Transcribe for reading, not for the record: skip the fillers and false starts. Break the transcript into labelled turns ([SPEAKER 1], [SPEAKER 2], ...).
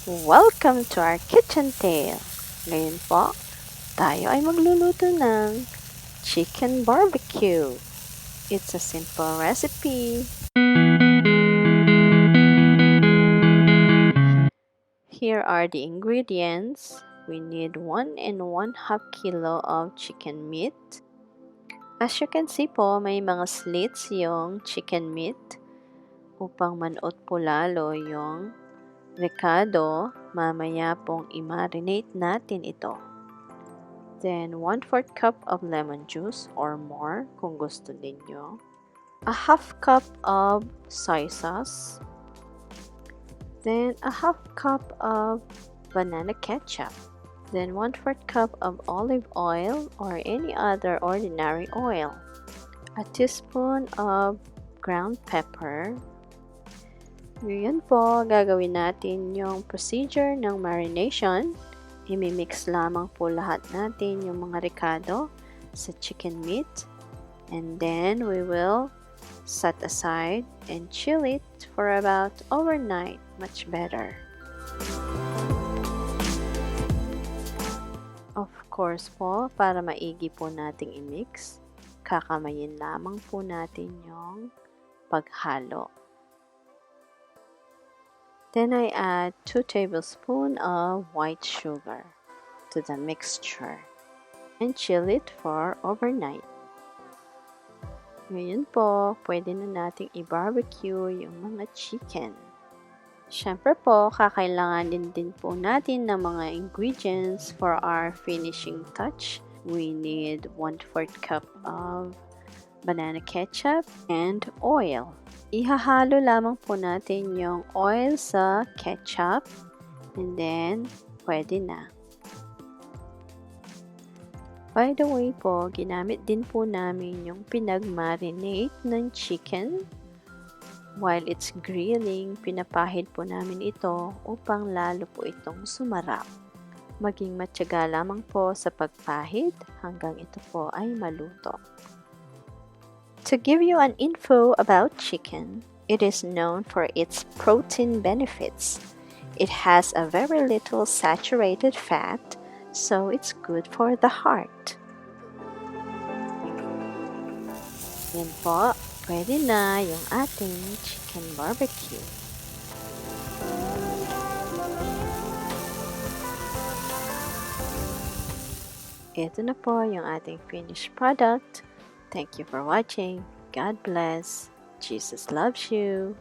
[SPEAKER 1] Welcome to our Kitchentale! Ngayon po, tayo ay magluluto ng chicken barbecue. It's a simple recipe. Here are the ingredients. We need 1 and 1/2 kilo of chicken meat. As you can see po, may mga slits yung chicken meat upang manuot po lalo yung recado. Mamaya pong i-marinate natin ito. Then 1/4 cup of lemon juice or more kung gusto ninyo. A 1/2 cup of soy sauce. Then a 1/2 cup of banana ketchup. Then 1/4 cup of olive oil or any other ordinary oil. A teaspoon of ground pepper. Ngayon po, gagawin natin yung procedure ng marination. Imimix lamang po lahat natin yung mga recado sa chicken meat. And then, we will set aside and chill it for about overnight. Much better. Of course po, para maigi po nating i-mix, kakamayin lamang po natin yung paghalo. Then I add 2 tablespoons of white sugar to the mixture and chill it for overnight. Ngayon po, pwede na nating i-barbecue yung mga chicken. Siyempre po, kakailanganin din po natin ng mga ingredients for our finishing touch. We need 1/4 cup of banana ketchup and oil. Ihahalo lamang po natin yung oil sa ketchup and then pwede na. By the way po, ginamit din po namin yung pinag-marinate ng chicken. While it's grilling, pinapahid po namin ito upang lalo po itong sumarap. Maging matyaga lamang po sa pagpahid hanggang ito po ay maluto. To give you an info about chicken, it is known for its protein benefits. It has a very little saturated fat, so it's good for the heart. Yan po, pwede na yung ating chicken barbecue. Ito na po yung ating finished product. Thank you for watching. God bless. Jesus loves you.